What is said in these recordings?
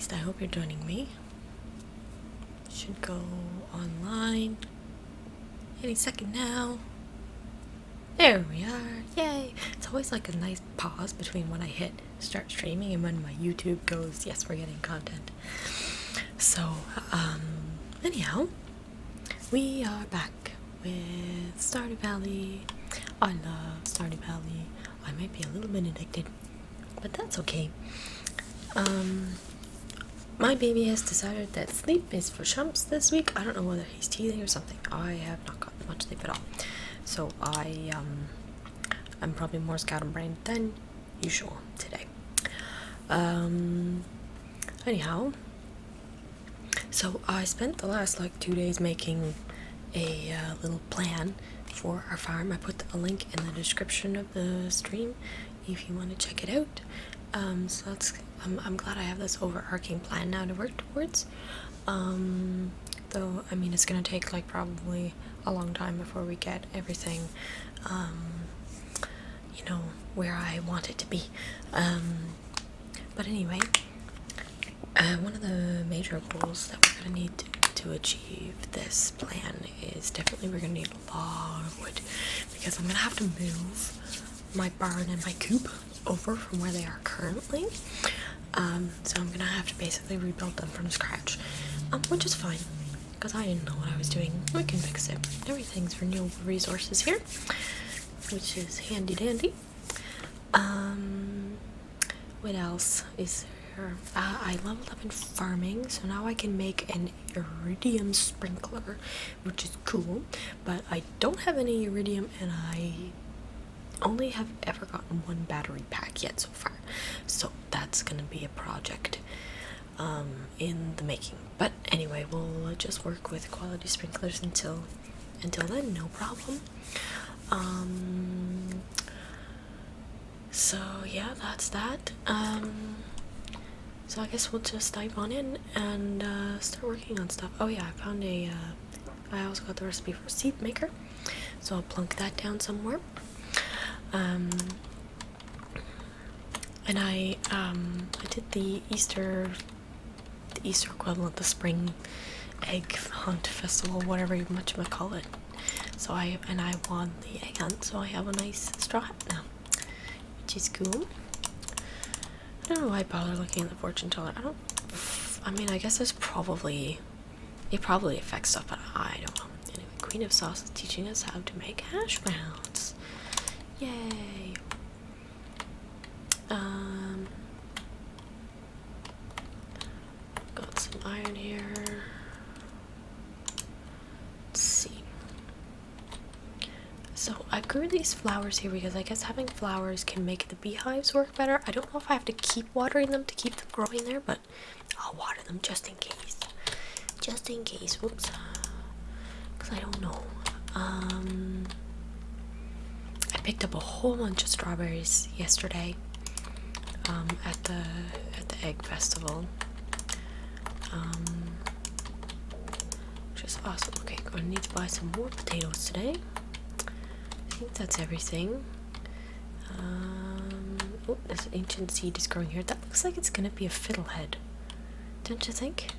least I hope you're joining me. Should go online any second now. There we are. Yay! It's always like a nice pause between when I hit start streaming and when my YouTube goes, yes, we're getting content. So, anyhow, we are back with Stardew Valley. I love Stardew Valley. I might be a little bit addicted, but that's okay. My baby has decided that sleep is for chumps this week. I don't know whether he's teething or something. I have not gotten much sleep at all. So I'm probably more scatterbrained than usual today. Anyhow, so I spent the last 2 days making a little plan for our farm. I put a link in the description of the stream if you want to check it out. So that's I'm glad I have this overarching plan now to work towards. Though I mean it's gonna take probably a long time before we get everything where I want it to be. But anyway, one of the major goals that we're gonna need to achieve this plan is definitely we're gonna need a lot of wood, because I'm gonna have to move my barn and my coop over from where they are currently. So I'm gonna have to basically rebuild them from scratch, which is fine because I didn't know what I was doing. We can fix it. Everything's renewable resources here, which is handy dandy. What else is there? I leveled up in farming, so now I can make an iridium sprinkler, which is cool, but I don't have any iridium and I only have ever gotten one battery pack yet so far, so that's gonna be a project in the making. But anyway, we'll just work with quality sprinklers until then, no problem. So yeah, that's that. So I guess we'll just dive on in and start working on stuff. Oh yeah, I found I also got the recipe for a seed maker, so I'll plunk that down somewhere. And I did the Easter equivalent, the spring egg hunt festival, whatever you call it. So I won the egg hunt, so I have a nice straw hat now, which is cool. I don't know why I bother looking at the fortune teller. I mean, I guess it probably affects stuff, but I don't know. Anyway, Queen of Sauce is teaching us how to make hash browns. Yay! Got some iron here. Let's see. So I grew these flowers here because I guess having flowers can make the beehives work better. I don't know if I have to keep watering them to keep them growing there, but I'll water them just in case. Just in case. Whoops. Because I don't know. I picked up a whole bunch of strawberries yesterday at the egg festival, which is awesome. Okay, gonna need to buy some more potatoes today. I think that's everything. Oh, this ancient seed is growing here. That looks like it's gonna be a fiddlehead, don't you think?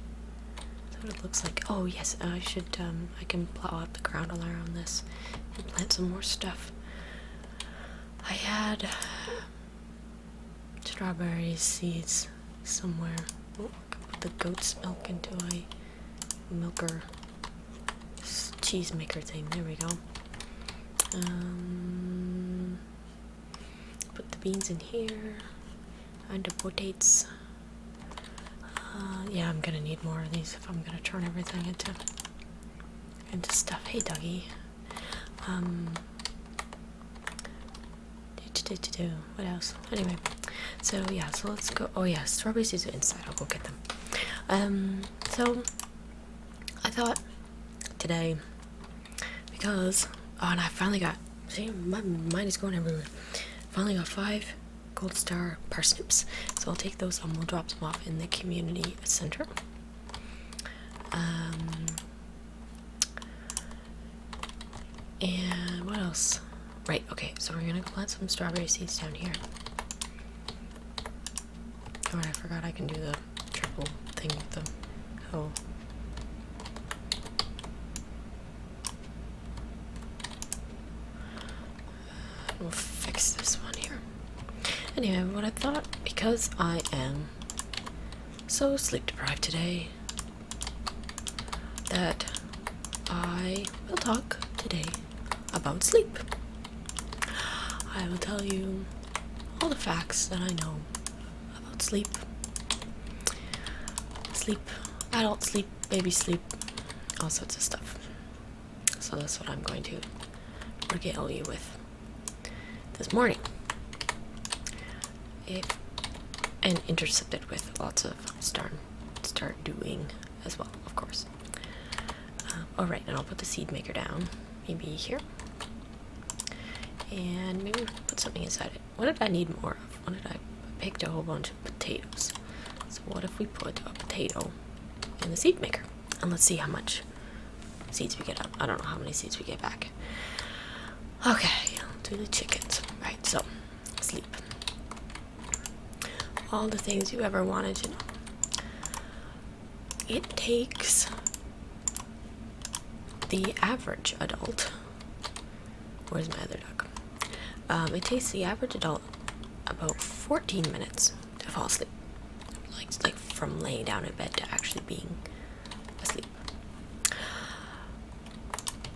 That's what it looks like. Oh yes, I can plow up the ground around this and plant some more stuff. I had strawberry seeds somewhere. Oh, I can put the goat's milk into a milker cheese maker thing. There we go. Put the beans in here and the potatoes. Yeah, I'm gonna need more of these if I'm gonna turn everything into stuff. Hey, doggy. What else? Anyway, so yeah, so let's go. Oh yeah, strawberry seeds are inside. I'll go get them. So I thought today, because and I finally got, see, my mind is going everywhere. Finally got 5 gold star parsnips, so I'll take those and we'll drop them off in the community center. And what else? Right, okay, so we're gonna plant some strawberry seeds down here. Oh, and I forgot I can do the triple thought because I am so sleep deprived today that I will talk today about sleep. I will tell you all the facts that I know about sleep. Sleep, adult sleep, baby sleep, all sorts of stuff. So that's what I'm going to regale you with this morning. And intercepted with lots of Stardew as well, of course. Alright, and I'll put the seed maker down, maybe here. And maybe put something inside it. What did I need more of? What did I picked a whole bunch of potatoes. So what if we put a potato in the seed maker? And let's see how much seeds we get up. I don't know how many seeds we get back. Okay, I'll do the chickens. Right, so sleep. All the things you ever wanted to know. It takes the average adult. Where's my other duck? It takes the average adult about 14 minutes to fall asleep. Like from laying down in bed to actually being asleep.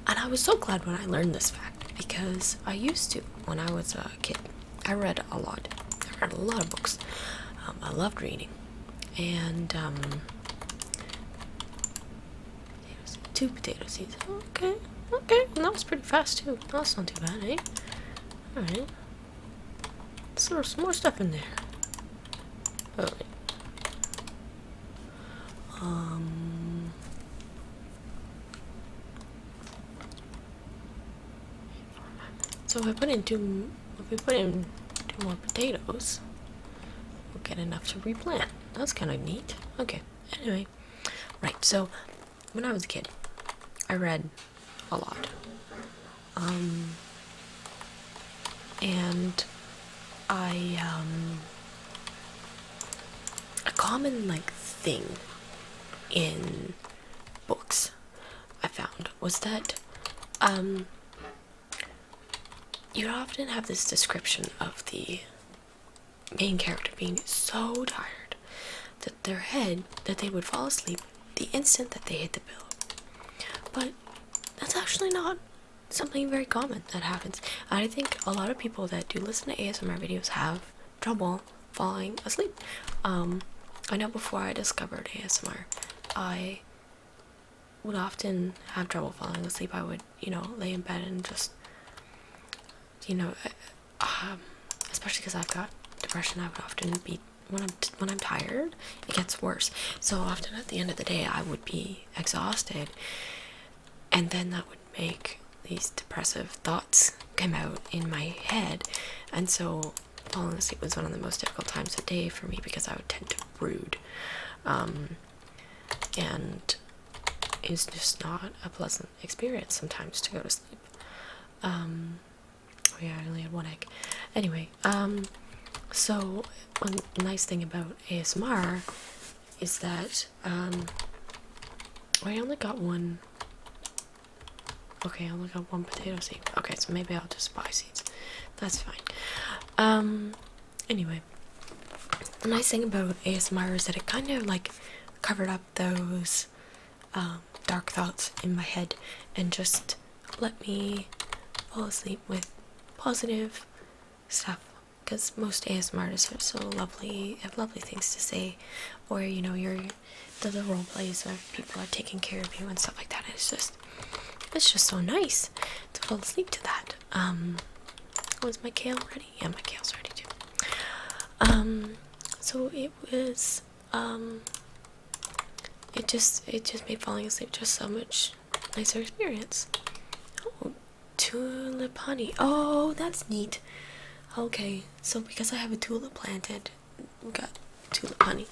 And I was so glad when I learned this fact, because I used to, when I was a kid, I read a lot. I read a lot of books. I loved reading. And, 2 potato seeds. Okay. And that was pretty fast, too. That's not too bad, eh? Alright. Let's throw some more stuff in there. Alright. So if we put in two more potatoes, we'll get enough to replant. That's kind of neat. Okay. Anyway, right. So when I was a kid, I read a lot. And a common thing in books I found was that you'd often have this description of the main character being so tired that they would fall asleep the instant that they hit the pillow. But that's actually not something very common that happens. I think a lot of people that do listen to ASMR videos have trouble falling asleep. I know before I discovered ASMR, I would often have trouble falling asleep. I would, lay in bed and just, especially because I've got depression, I would often be, when I'm tired, it gets worse. So often at the end of the day, I would be exhausted, and then that would make these depressive thoughts come out in my head, and so falling asleep was one of the most difficult times of the day for me because I would tend to brood, and it's just not a pleasant experience sometimes to go to sleep. Oh yeah, I only had 1 egg. Anyway, so one nice thing about ASMR is that I only got one. Okay, I only got 1 potato seed. Okay, so maybe I'll just buy seeds. That's fine. Anyway, the nice thing about ASMR is that it kind of covered up those dark thoughts in my head and just let me fall asleep with positive stuff, because most ASMR artists are so lovely, have lovely things to say, or you're the role plays where people are taking care of you and stuff like that. It's just so nice to fall asleep to that. Was my kale ready? Yeah, my kale's ready too. So it was it just made falling asleep just so much nicer experience. Oh, tulip honey. Oh, that's neat. Okay, so because I have a tulip planted, we got tulip honey.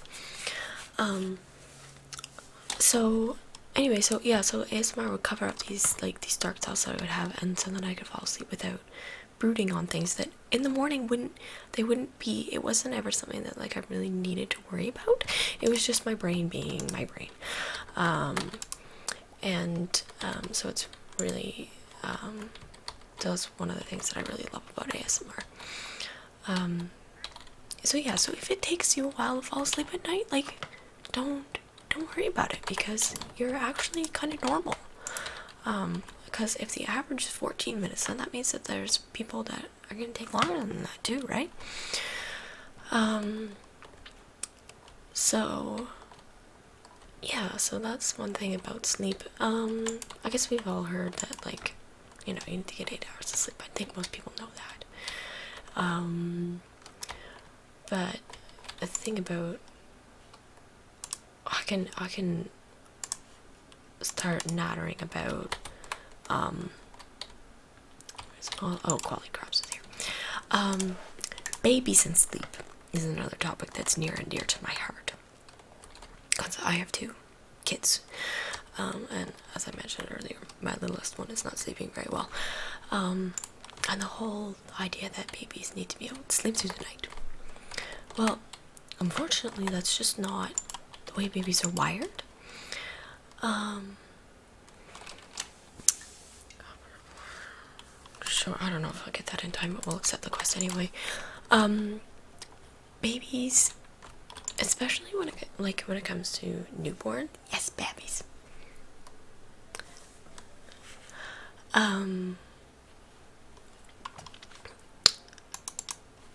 So anyway, so ASMR would cover up these dark thoughts that I would have, and so then I could fall asleep without brooding on things that in the morning it wasn't ever something that I really needed to worry about. It was just my brain being my brain. So it's really, that's one of the things that I really love about ASMR. so yeah, so if it takes you a while to fall asleep at night, like, don't worry about it, because you're actually kind of normal. Because if the average is 14 minutes, then that means that there's people that are gonna take longer than that too, right? So yeah, so that's one thing about sleep. I guess we've all heard that, like, you know, you need to get 8 hours of sleep. I think most people know that. But the thing about, I can start nattering about, quality crops is here. Babies and sleep is another topic that's near and dear to my heart, because I have 2 kids, and as I mentioned earlier, my littlest one is not sleeping very well, and the whole idea that babies need to be able to sleep through the night. Well, unfortunately, that's just not the way babies are wired. Sure, I don't know if I'll get that in time, but we'll accept the quest anyway. Babies, especially when it comes to newborn, yes, babies. I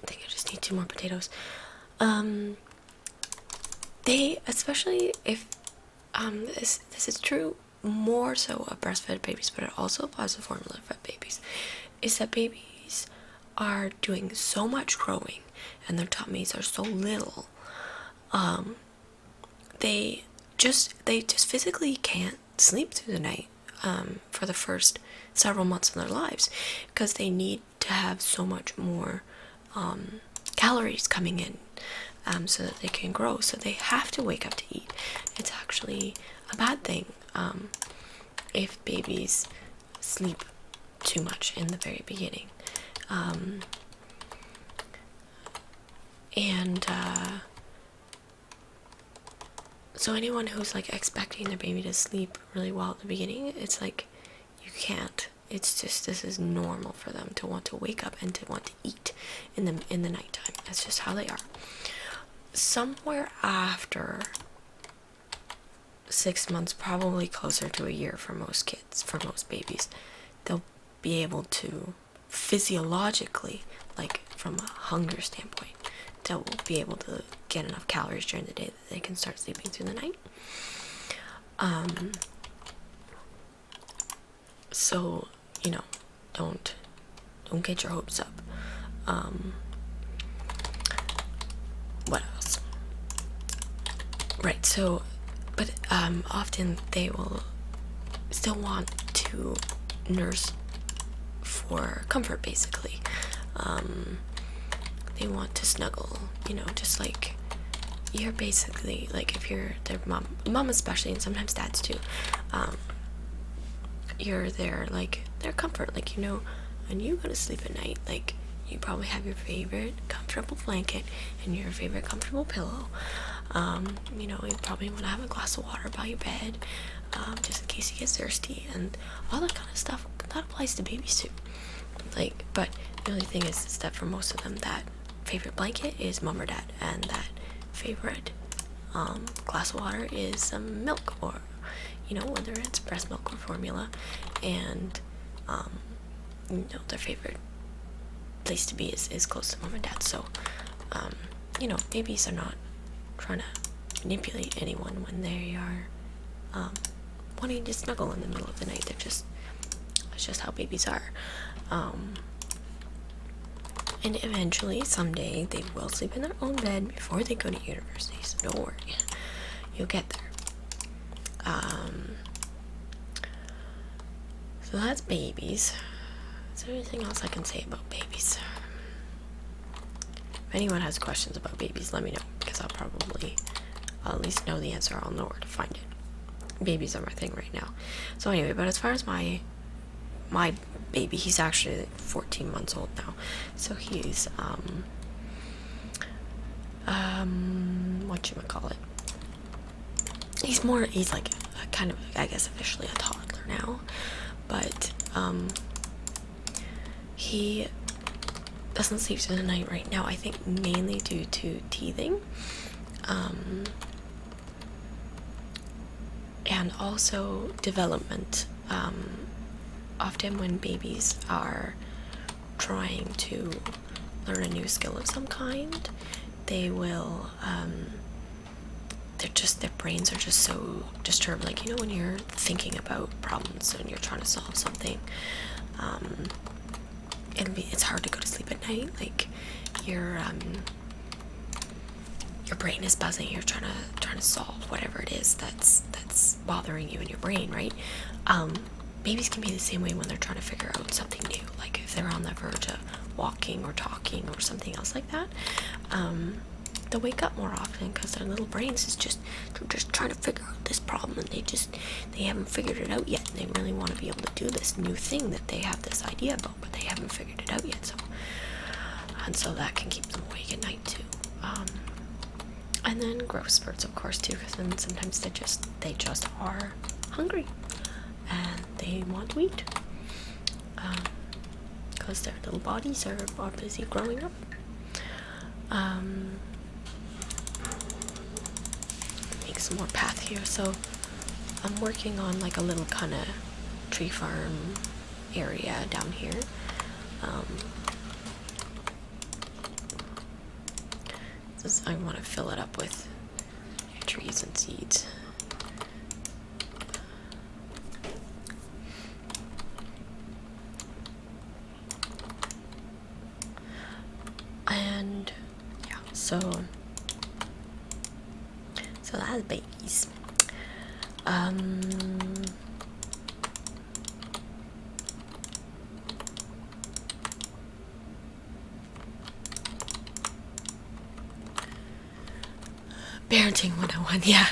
think I just need 2 more potatoes. They, especially if, this is true more so of breastfed babies, but it also applies to formula-fed babies, is that babies are doing so much growing and their tummies are so little, they just physically can't sleep through the night for the first several months of their lives, because they need to have so much more calories coming in, so that they can grow. So they have to wake up to eat. It's actually a bad thing if babies sleep too much in the very beginning. So anyone who's like expecting their baby to sleep really well at the beginning, it's like, you can't. It's just, this is normal for them to want to wake up and to want to eat in the nighttime. That's just how they are. Somewhere after 6 months, probably closer to a year for most kids, for most babies, they'll be able to physiologically, like from a hunger standpoint, they'll be able to get enough calories during the day that they can start sleeping through the night. So, you know, don't get your hopes up. What else? Right, so, but often they will still want to nurse for comfort, basically. They want to snuggle, you know, just like you're basically, like, if you're their mom especially, and sometimes dads too, you're their, like, their comfort. Like, you know, when you go to sleep at night, like, you probably have your favorite comfortable blanket and your favorite comfortable pillow. You know, you probably want to have a glass of water by your bed, just in case you get thirsty, and all that kind of stuff. That applies to babies too. Like, but the only thing is that for most of them, that favorite blanket is mom or dad, and that favorite glass of water is milk, or, you know, whether it's breast milk or formula, and you know, their favorite place to be is close to mom and dad. So you know, babies are not trying to manipulate anyone when they are wanting to snuggle in the middle of the night. It's just how babies are. And eventually, someday, they will sleep in their own bed before they go to university, so don't worry. You'll get there. So that's babies. Is there anything else I can say about babies? If anyone has questions about babies, let me know, because I'll at least know the answer. I'll know where to find it. Babies are my thing right now. So anyway, but as far as my baby, he's actually 14 months old now, so he's whatchamacallit, he's like a kind of, I guess, officially a toddler now, but doesn't sleep through the night right now, I think mainly due to teething. And also development. Often when babies are trying to learn a new skill of some kind, they will, their brains are just so disturbed. Like, you know, when you're thinking about problems and you're trying to solve something, it's hard to go to sleep at night. Like, your brain is buzzing. You're trying to solve whatever it is that's bothering you in your brain, right? Babies can be the same way when they're trying to figure out something new. Like if they're on the verge of walking or talking or something else like that, they'll wake up more often because their little brains is just trying to figure out this problem, and they haven't figured it out yet, and they really want to be able to do this new thing that they have this idea about, but they haven't figured it out yet. So that can keep them awake at night too. And then growth spurts, of course, too, because then sometimes they just are hungry and they want to eat, because their little bodies are busy growing up. Make some more path here. So I'm working on like a little kind of tree farm area down here. I want to fill it up with trees and seeds. And yeah, so that's babies. Parenting 101, yeah.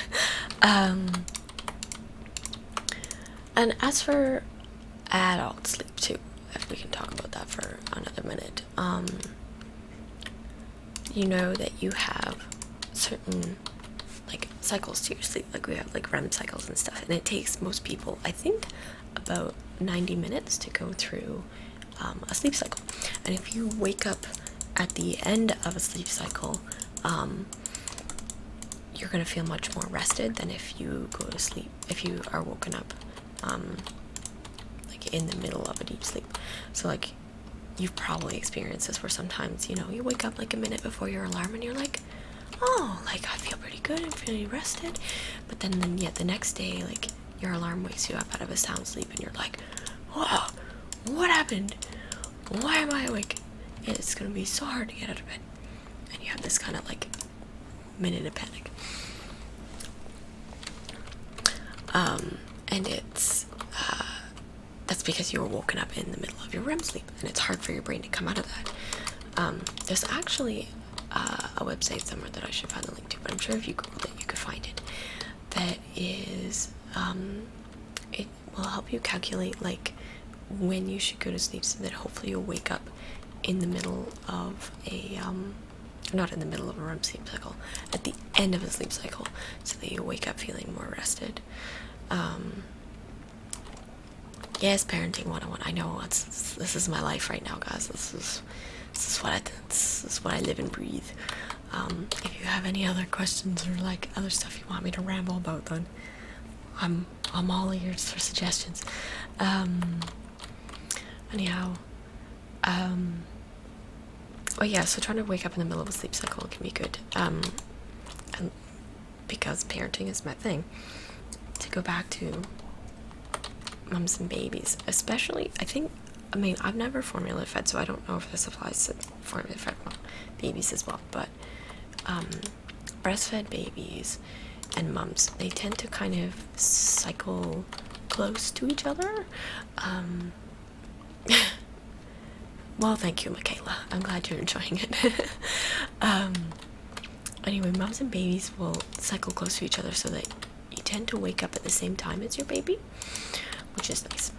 And as for adult sleep too, if we can talk about that for another minute, you know that you have certain like cycles to your sleep. Like we have like REM cycles and stuff, and it takes most people, I think, about 90 minutes to go through a sleep cycle. And if you wake up at the end of a sleep cycle, you're going to feel much more rested than if you go to sleep, if you are woken up like in the middle of a deep sleep. So like you've probably experienced this where sometimes, you know, you wake up like a minute before your alarm and you're like, oh, like I feel pretty good, I'm feeling rested. But then yet the next day, like your alarm wakes you up out of a sound sleep and you're like, whoa, what happened? Why am I awake? And it's going to be so hard to get out of bed. And you have this kind of like minute of panic. And it's that's because you were woken up in the middle of your REM sleep, and it's hard for your brain to come out of that. There's actually a website somewhere that I should find the link to, but I'm sure if you Google it, you could find it. That is, it will help you calculate like when you should go to sleep, so that hopefully you'll wake up in the middle of a not in the middle of a REM sleep cycle, at the end of a sleep cycle, so that you wake up feeling more rested. Yes, parenting 101. I know this is my life right now, guys. This is what I live and breathe. If you have any other questions or like other stuff you want me to ramble about, then I'm all ears for suggestions. Anyhow, oh yeah, so trying to wake up in the middle of a sleep cycle can be good. And because parenting is my thing, to go back to mums and babies, especially, I've never formula fed, so I don't know if this applies to formula fed babies as well, but breastfed babies and mums, they tend to kind of cycle close to each other. Well, thank you, Michaela. I'm glad you're enjoying it. Anyway, mums and babies will cycle close to each other, so that you tend to wake up at the same time as your baby, which is nice.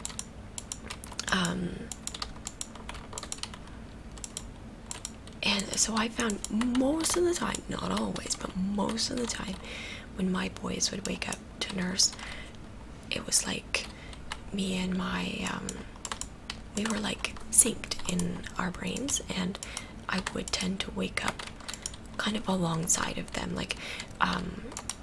And so I found most of the time, not always, but most of the time, when my boys would wake up to nurse, it was like me and my we were like synced in our brains, and I would tend to wake up kind of alongside of them. Like,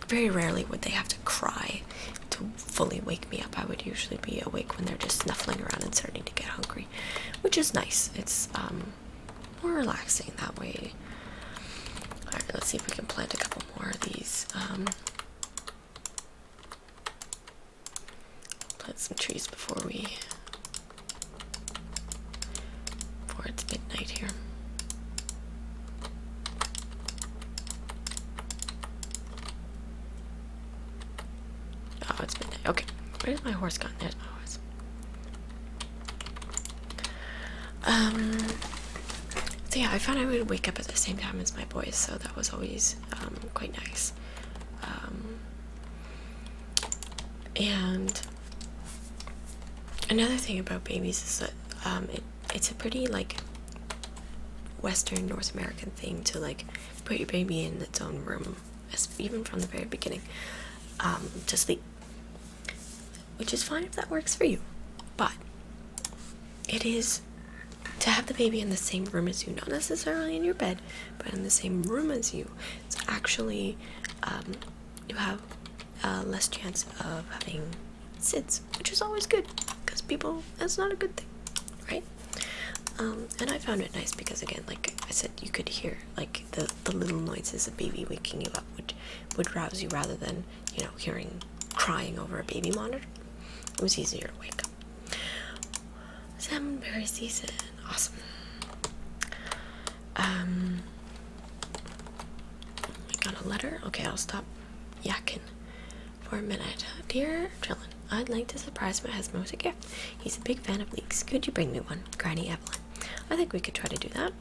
very rarely would they have to cry to fully wake me up. I would usually be awake when they're just snuffling around and starting to get hungry, which is nice. It's more relaxing that way. Alright, let's see if we can plant a couple more of these. Plant some trees before it's midnight here. Oh, it's midnight. Okay, where's my horse gone? There's my horse. So yeah, I found I would wake up at the same time as my boys, so that was always quite nice. And another thing about babies is that it's a pretty like Western North American thing to like put your baby in its own room, even from the very beginning, to sleep, which is fine if that works for you, but it is to have the baby in the same room as you, not necessarily in your bed, but in the same room as you. It's actually you have less chance of having SIDS, which is always good, because people, that's not a good thing, right? And I found it nice because, again, like I said, you could hear like the little noises of baby waking you up would rouse you, rather than, you know, hearing crying over a baby monitor. It was easier to wake up. Salmonberry season, awesome. I got a letter. Okay, I'll stop yakking for a minute. Dear Trillin, I'd like to surprise my husband with a gift. He's a big fan of leeks. Could you bring me one? Granny Evelyn. I think we could try to do that.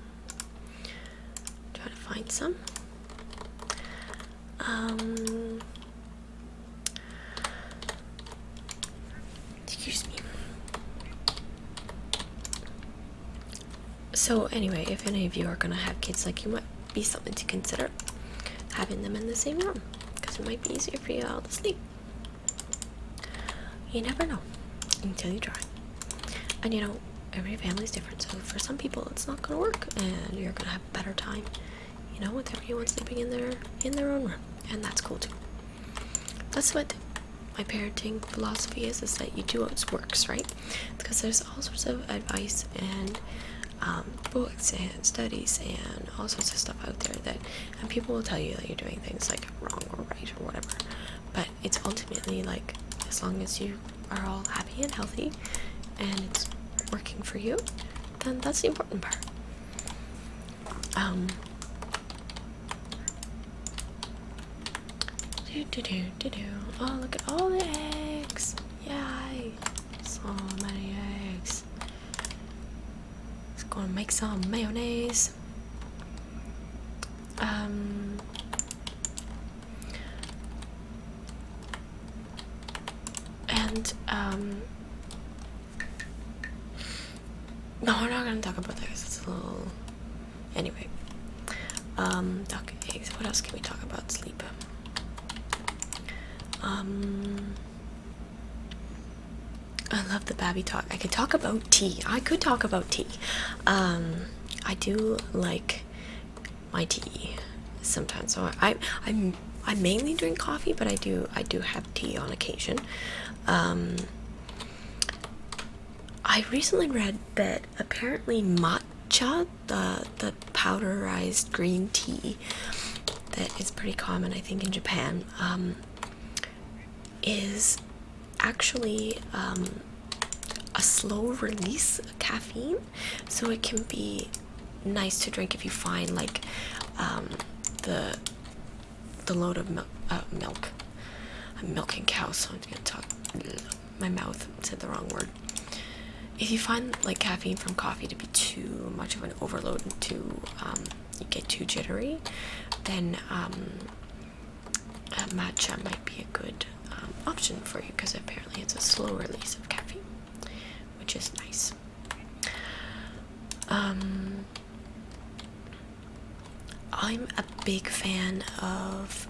Try to find some. Excuse me. So anyway, if any of you are gonna have kids, like, you might be something to consider having them in the same room, because it might be easier for you all to sleep. You never know until you try. And you know, every family's different, so for some people it's not gonna work, and you're gonna have a better time, you know, with everyone sleeping in their own room, and that's cool too. That's what my parenting philosophy is that you do what works, right? Because there's all sorts of advice and books and studies and all sorts of stuff out there that, and people will tell you that you're doing things like wrong or right or whatever, but it's ultimately like, as long as you are all happy and healthy and it's working for you, then that's the important part. Oh, look at all the eggs. Yay, so many eggs. Let's go and make some mayonnaise. No, we're not gonna talk about that because it's a little. Anyway, duck eggs. What else can we talk about? Sleep. I love the babby talk. I could talk about tea. I do like my tea sometimes. So I mainly drink coffee, but I do have tea on occasion. I recently read that apparently matcha, the powderized green tea that is pretty common, I think, in Japan, is actually a slow release caffeine, so it can be nice to drink if you find like the load of milk. I'm milking cows, so I'm gonna talk. My mouth said the wrong word. If you find like caffeine from coffee to be too much of an overload and too you get too jittery, then matcha might be a good option for you, because apparently it's a slow release of caffeine, which is nice. I'm a big fan of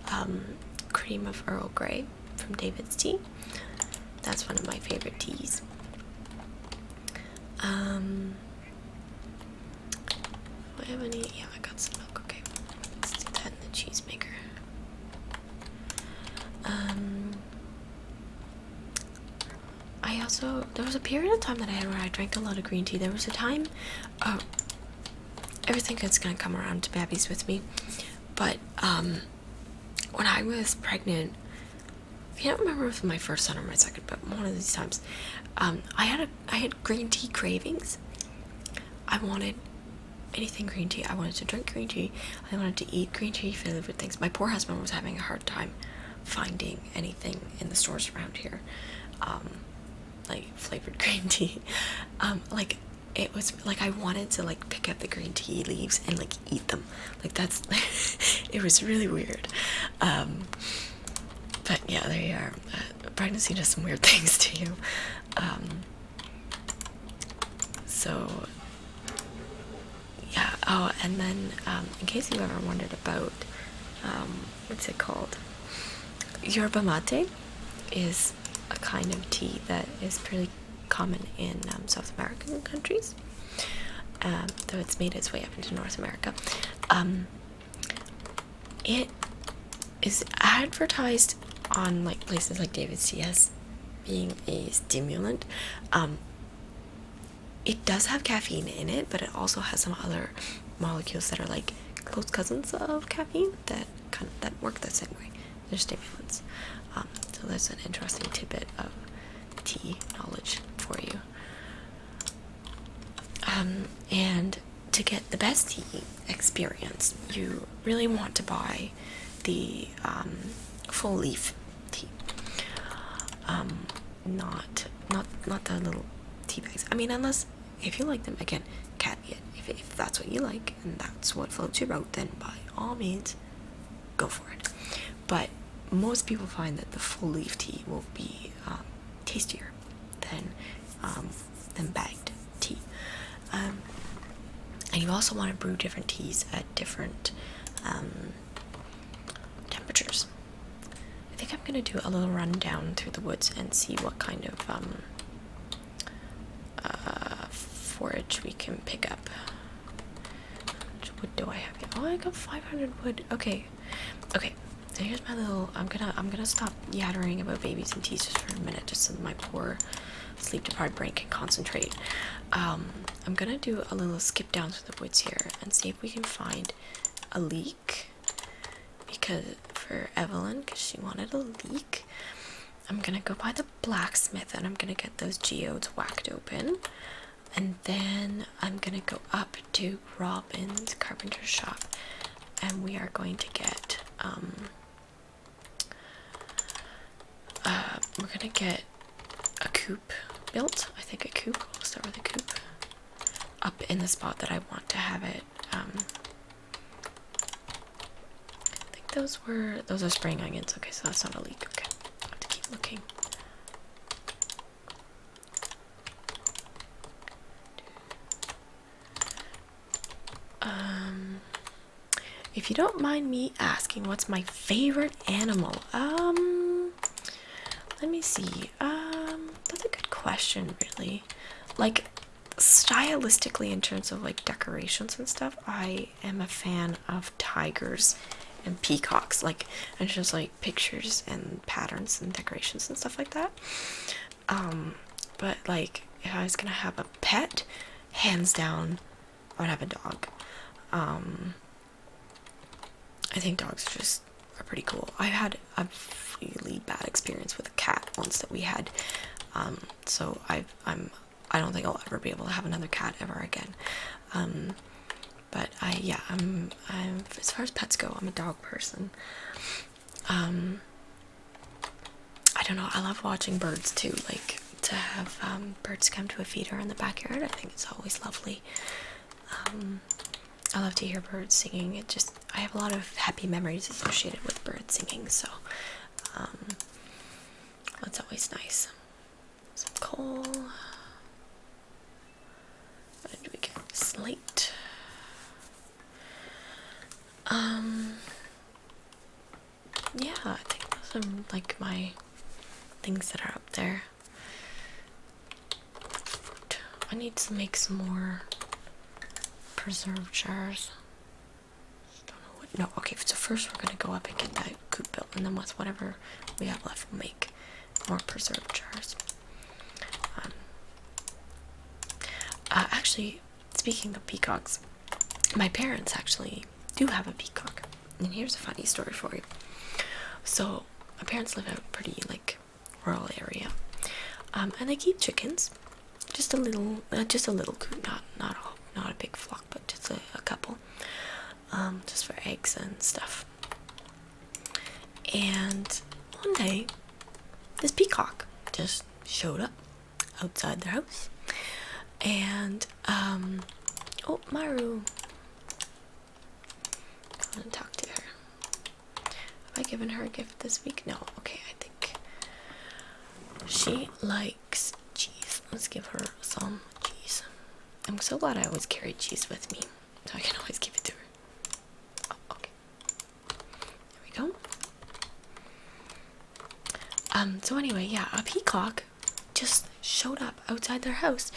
Cream of Earl Grey from David's Tea. That's one of my favorite teas. Do I have any? Yeah, I got some milk. Okay, let's do that in the cheese maker. I also, there was a period of time that I had where I drank a lot of green tea. There was a time, everything is gonna come around to babbies with me, but when I was pregnant, I can't remember if it was my first son or my second, but one of these times, I had green tea cravings. I wanted anything green tea. I wanted to drink green tea. I wanted to eat green tea flavored things. My poor husband was having a hard time finding anything in the stores around here, like flavored green tea. Like it was like I wanted to like pick up the green tea leaves and like eat them. Like that's it was really weird. But yeah, there you are. Pregnancy does some weird things to you. So yeah. Oh, and then in case you ever wondered about what's it called, yerba mate is a kind of tea that is pretty common in South American countries, though it's made its way up into North America. It is advertised on like places like David's Tea as being a stimulant. It does have caffeine in it, but it also has some other molecules that are like close cousins of caffeine that work the same way. They're stimulants. So that's an interesting tidbit of tea knowledge for you. And to get the best tea experience, you really want to buy the full leaf tea. Not the little tea bags. I mean, unless if you like them, again, caveat. If that's what you like and that's what floats your boat, then by all means, go for it. But most people find that the full leaf tea will be tastier than bagged tea. And you also want to brew different teas at different temperatures. I think I'm gonna do a little run down through the woods and see what kind of forage we can pick up. Which wood do I have here? Oh, I got 500 wood. Okay. So here's my little. I'm gonna stop yattering about babies and teas just for a minute, just so my poor sleep-deprived brain can concentrate. I'm gonna do a little skip down through the woods here and see if we can find a leek. Because for Evelyn, because she wanted a leek, I'm gonna go by the blacksmith and I'm gonna get those geodes whacked open, and then I'm gonna go up to Robin's carpenter shop, and we are going to get we're gonna get a coop built. I think a coop. We'll start with a coop up in the spot that I want to have it. I think those are spring onions. Okay, so that's not a leek. Okay, I have to keep looking. If you don't mind me asking, what's my favorite animal? Let me see. That's a good question, really. Like, stylistically, in terms of like decorations and stuff, I am a fan of tigers and peacocks, like, and just like pictures and patterns and decorations and stuff like that. But like, if I was gonna have a pet, hands down, I would have a dog. I think dogs are pretty cool. I had a really bad experience with a cat once that we had, so I don't think I'll ever be able to have another cat ever again. But I'm as far as pets go, I'm a dog person. I don't know. I love watching birds too. Like, to have birds come to a feeder in the backyard, I think it's always lovely. I love to hear birds singing. I have a lot of happy memories associated with birds singing, so that's always nice. Some coal. What did we get? Slate. Yeah, I think those are like my things that are up there. Fruit. I need to make some more preserved jars. Don't know what. No, okay, so first we're gonna go up and get that coop built, and then with whatever we have left, we'll make more preserved jars. Actually, speaking of peacocks, my parents actually do have a peacock. And here's a funny story for you. So, my parents live in a pretty, like, rural area. And they keep chickens. Just a little coop, not a big flock, but just a couple. Just for eggs and stuff. And one day, this peacock just showed up outside their house. And, oh, Maru. I'm gonna talk to her. Have I given her a gift this week? No. Okay, I think she likes cheese. Let's give her some cheese. I'm so glad I always carry cheese with me, so I can always give it to her. Oh, okay. There we go. So anyway, yeah, a peacock just showed up outside their house,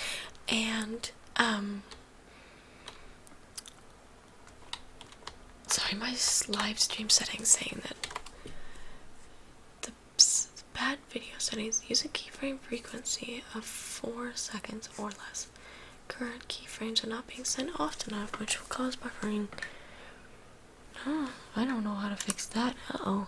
and, sorry, my live stream settings saying that the bad video settings use a keyframe frequency of 4 seconds or less. Current keyframes are not being sent often enough, which will cause buffering. Oh, I don't know how to fix that. Uh-oh.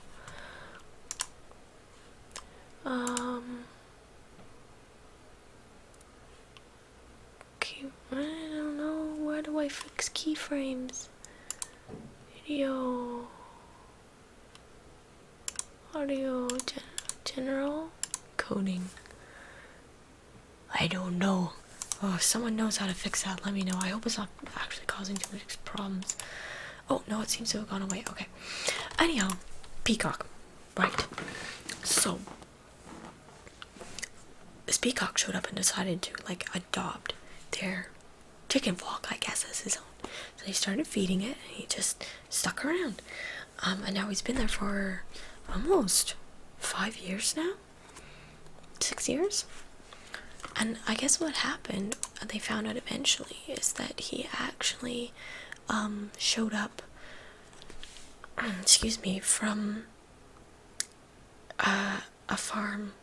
Okay, I don't know. Where do I fix keyframes? Video. Audio. General. Coding. I don't know. Oh, if someone knows how to fix that, let me know. I hope it's not actually causing too much problems. Oh, no, it seems to have gone away. Okay. Anyhow, peacock. Right. So, this peacock showed up and decided to, like, adopt their chicken flock, I guess, as his own. So they started feeding it, and he just stuck around. And now he's been there for almost 5 years now? 6 years? And I guess what happened, they found out eventually, is that he actually showed up, excuse me, from a farm.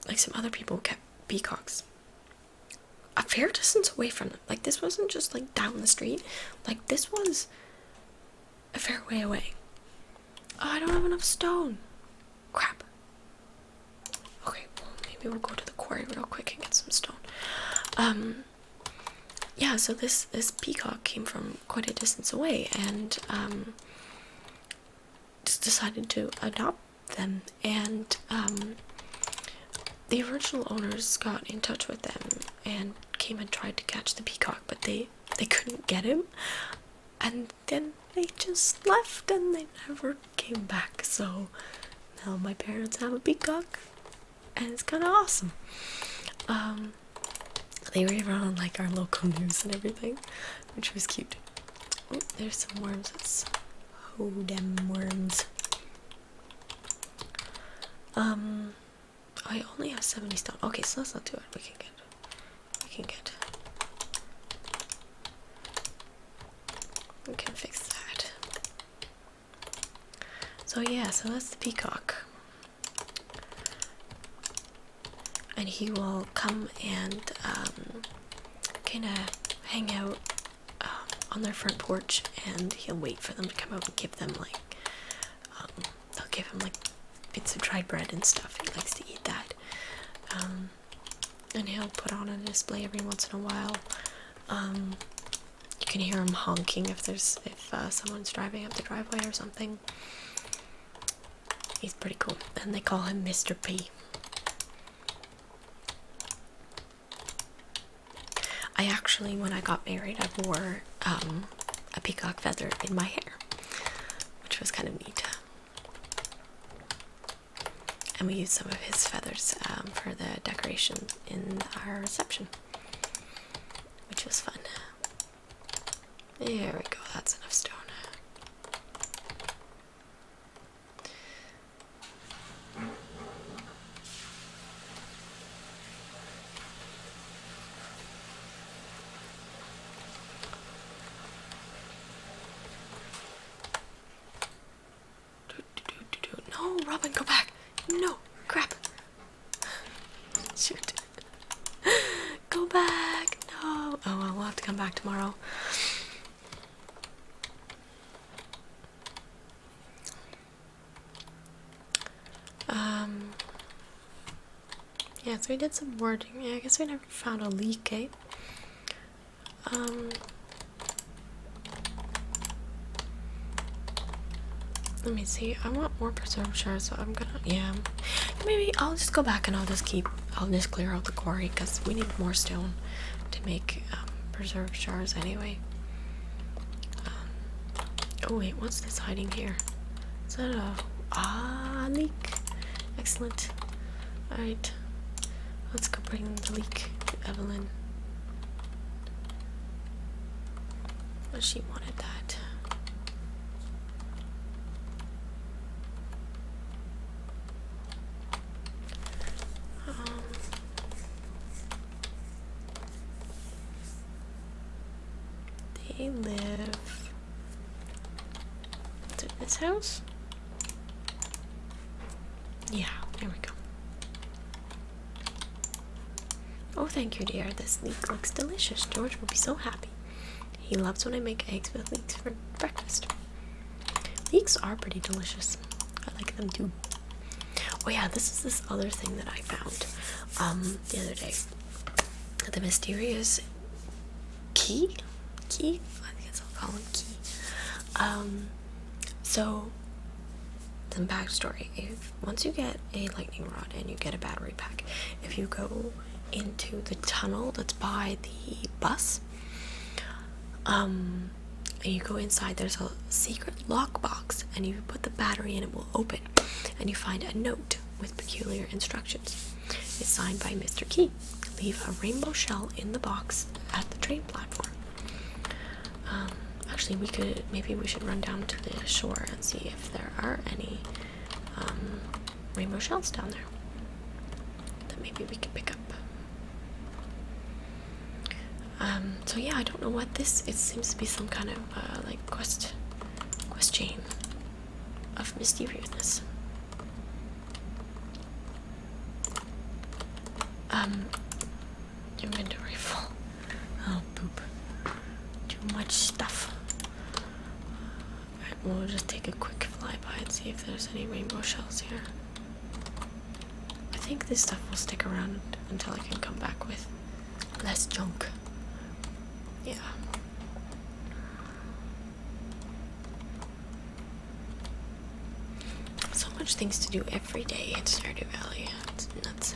Like, some other people kept peacocks a fair distance away from them. Like, this wasn't just, like, down the street. Like, this was a fair way away. Oh, I don't have enough stone. Crap. Okay, well, maybe we'll go to the quarry real quick and get some stone. Yeah, so this peacock came from quite a distance away, and just decided to adopt them. And the original owners got in touch with them and came and tried to catch the peacock, but they couldn't get him, and then they just left and they never came back. So now my parents have a peacock, and it's kind of awesome. They were even on, like, our local news and everything, which was cute. Oh, there's some worms. Let's them worms. I only have 70 stone. Okay, so let's not do it. We can fix that. So yeah, so that's the peacock. And he will come and kind of hang out on their front porch, and he'll wait for them to come out and give them, like, they'll give him, like, bits of dried bread and stuff. He likes to eat that. And he'll put on a display every once in a while. You can hear him honking if someone's driving up the driveway or something. He's pretty cool. And they call him Mr. P. I actually, when I got married, I wore a peacock feather in my hair, which was kind of neat. And we used some of his feathers for the decoration in our reception, which was fun. There we go, that's enough stone. back tomorrow. Yeah, so we did some wording. Yeah, I guess we never found a leak, eh? Let me see. I want more preserved shards, so I'm gonna, yeah. Maybe I'll just go back and I'll just clear out the quarry, because we need more stone to make preserved shards anyway. Oh wait, what's this hiding here? Is that a leak? Excellent. Alright. Let's go bring the leak to Evelyn. Oh, she wanted that. They live in this house? Yeah, here we go. Oh, thank you, dear. This leek looks delicious. George will be so happy. He loves when I make eggs with leeks for breakfast. Leeks are pretty delicious. I like them too. Oh yeah, this is this other thing that I found the other day. The mysterious key? I guess I'll call him key. So some backstory. Once you get a lightning rod and you get a battery pack, if you go into the tunnel that's by the bus, and you go inside, there's a secret lockbox, and you put the battery in, it will open, and you find a note with peculiar instructions. It's signed by Mr. Key. Leave a rainbow shell in the box at the train platform. Actually, maybe we should run down to the shore and see if there are any rainbow shells down there that maybe we can pick up. So yeah, I don't know what this, it seems to be some kind of like quest chain of mysteriousness. Inventory full. Oh poop. Too much stuff. Alright, we'll just take a quick flyby and see if there's any rainbow shells here. I think this stuff will stick around until I can come back with less junk. Yeah. So much things to do every day in Stardew Valley. It's nuts.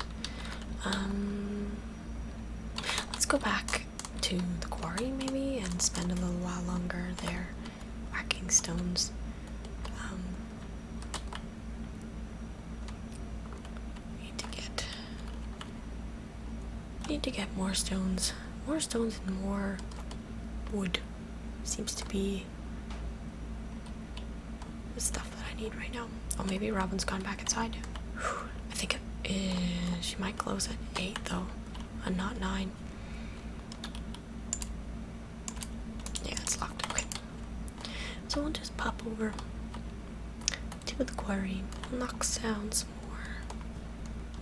Let's go back to the quarry maybe and spend a little while longer there whacking stones. Need to get more stones. More stones and more wood seems to be the stuff that I need right now. Oh, maybe Robin's gone back inside. I think she might close at 8 though, and not 9. Yeah, it's locked. Okay. So we'll just pop over to the quarry, knock down some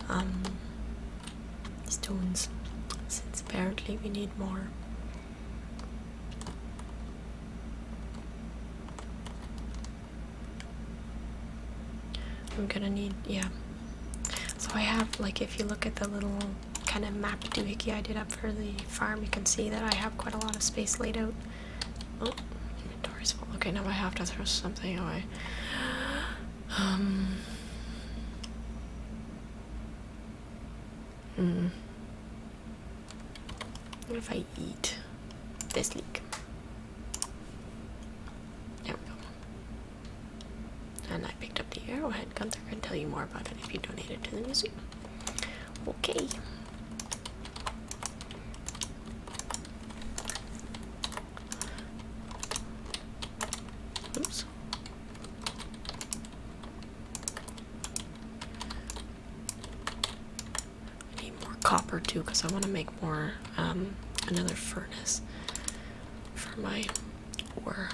more stones, since apparently we need more. I'm gonna need, yeah. So I have, like, if you look at the little kind of map doohickey I did up for the farm, you can see that I have quite a lot of space laid out. Oh, inventory's full. Okay, now I have to throw something away. What if I eat this leek? There we go. And I picked up the arrowhead. Gunther can tell you more about it if you donate it to the museum. Okay. Oops. I need more copper too, because I want to make more, another furnace for my ore.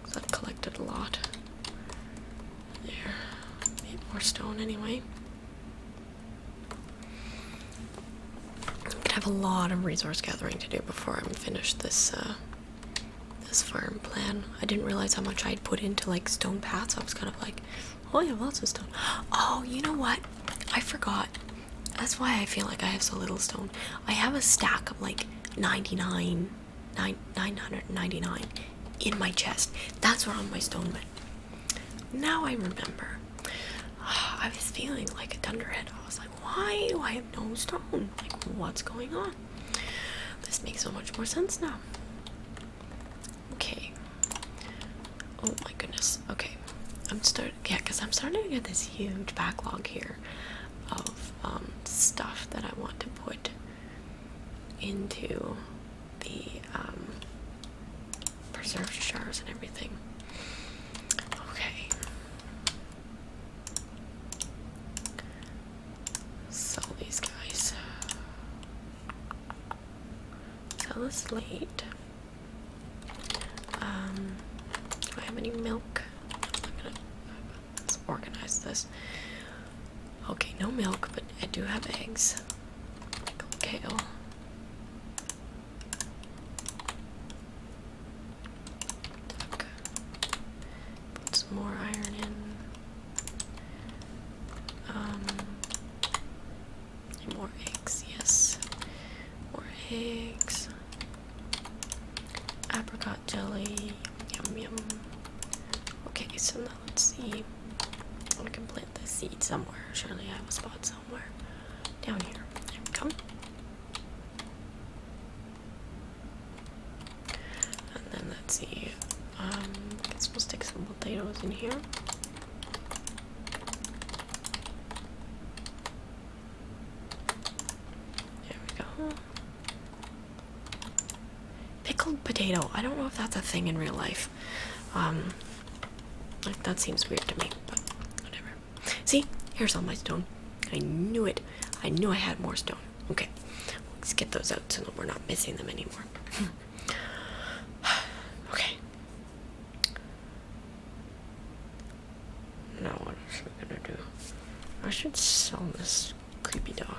Because I've collected a lot. There. Need more stone anyway. gonna have a lot of resource gathering to do before I'm finished this this farm plan. I didn't realize how much I'd put into like stone paths. I was kind of like, oh, I have lots of stone. Oh, you know what? I forgot. That's why I feel like I have so little stone. I have a stack of like 999 in my chest. That's where all my stone went. Now I remember. I was feeling like a dunderhead. I was like, why do I have no stone? Like, what's going on? This makes so much more sense now. Okay. Oh my goodness. Okay. I'm starting to get this huge backlog here of stuff that I want to put into the preserved jars and everything. Okay. Sell these guys. Sell the slate. Do I have any milk? Let's organize this. Okay, no milk, but I do have eggs. Kale. Put some more iron in. And more eggs, yes. More eggs. Apricot jelly. Yum yum. Okay, so now let's see. I can plant the seed somewhere. Surely I have a spot somewhere. Down here. There we go. And then let's see. I guess we'll stick some potatoes in here. There we go. Pickled potato. I don't know if that's a thing in real life. Like, that seems weird to me, but whatever. See? Here's all my stone. I knew it. I knew I had more stone. Okay. Let's get those out so that we're not missing them anymore. Okay. Now what else are we gonna do? I should sell this creepy doll.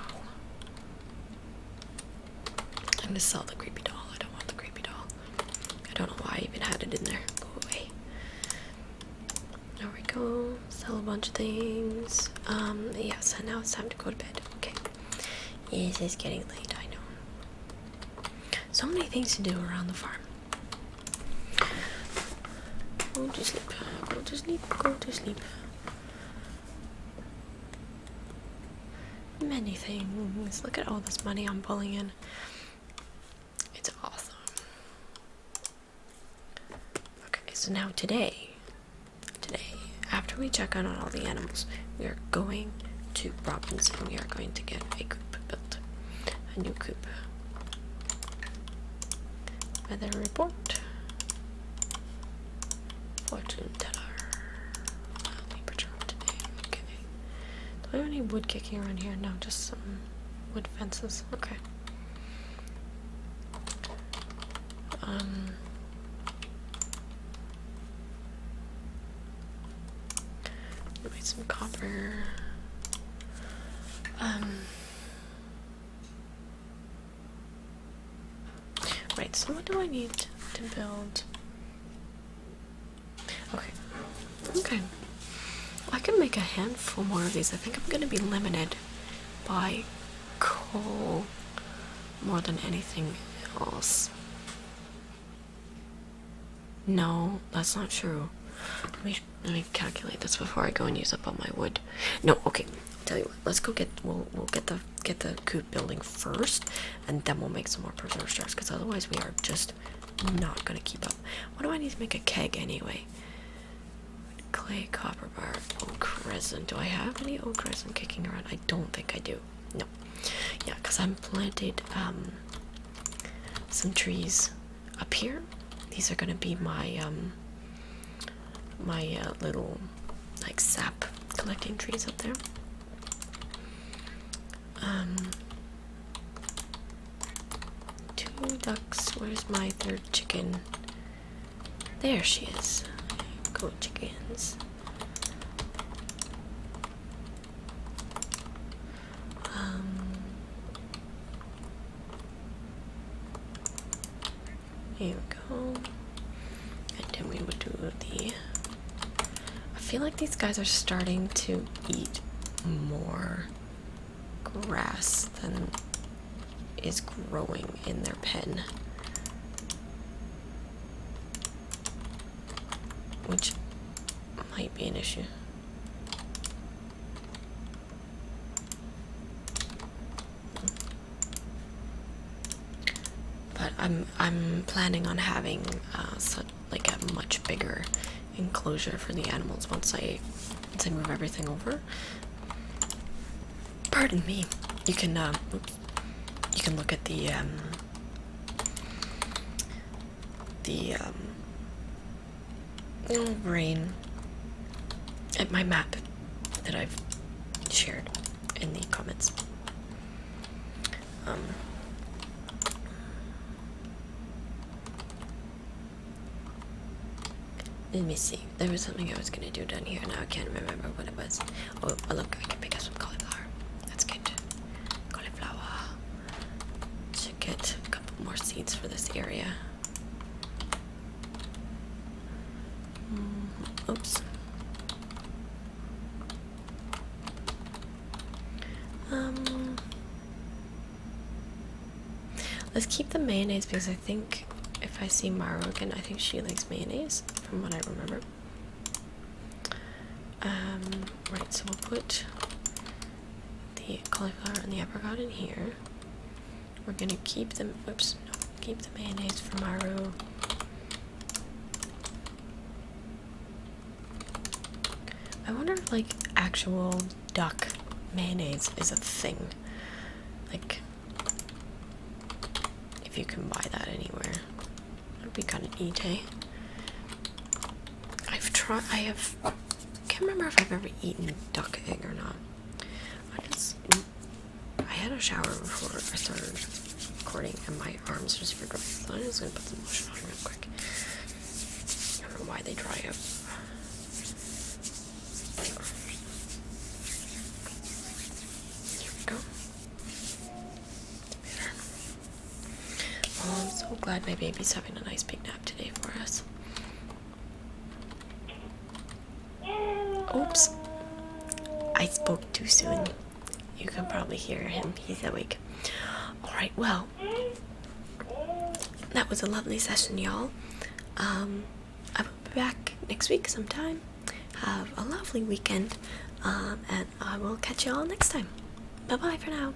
I'm gonna sell the creepy doll. I don't want the creepy doll. I don't know why I even had it in there. Go away. There we go. Sell a bunch of things. Yes, and now it's time to go to bed. Okay. Yes, it's getting late, I know. So many things to do around the farm. Go to sleep. Go to sleep. Go to sleep. Many things. Look at all this money I'm pulling in. It's awesome. Okay, so now today, after we check out on all the animals, we are going to Robin's and we are going to get a coop built. A new coop. Weather report. Fortune teller. I'll be perturbed today. Okay. Do I have any wood kicking around here? No, just some wood fences. Okay. Wait, some copper. Right, so what do I need to build? Okay. I can make a handful more of these. I think I'm gonna be limited by coal more than anything else. No, that's not true. Let me calculate this before I go and use up all my wood. No, okay. I'll tell you what. Let's go we'll get the coop building first, and then we'll make some more preserve jars. Because otherwise, we are just not gonna keep up. What do I need to make a keg anyway? Clay, copper bar, oak resin. Do I have any oak resin kicking around? I don't think I do. No. Yeah, because I'm planted some trees up here. These are gonna be my little like sap collecting trees up there. 2 ducks. Where's my 3rd chicken? There she is. Go chickens. Here we go. And then we would do the... I feel like these guys are starting to eat more grass than is growing in their pen. Which might be an issue. But I'm planning on having like a much bigger enclosure for the animals once I move everything over. Pardon me. You can look at the little brain at my map that I've shared in the comments. Let me see. There was something I was gonna do down here. Now I can't remember what it was. Oh, look! I can pick up some cauliflower. That's good. Cauliflower. Should get a couple more seeds for this area. Oops. Let's keep the mayonnaise because I think if I see Maro again, I think she likes mayonnaise from what I remember. Right, so we'll put the cauliflower and the apricot in here. We're gonna keep them, keep the mayonnaise for Maro. I wonder if like actual duck mayonnaise is a thing. Like, if you can buy that anywhere. That would be kind of neat, eh? Can't remember if I've ever eaten duck egg or not. I had a shower before I started recording and my arms just were dry, so I'm just gonna put some lotion on real quick. I don't know why they dry up. There we go. Better. Oh, I'm so glad my baby's having a nice big nap today for us. Oops. I spoke too soon. You can probably hear him. He's awake. Alright, well. That was a lovely session, y'all. I will be back next week sometime. Have a lovely weekend. And I will catch y'all next time. Bye-bye for now.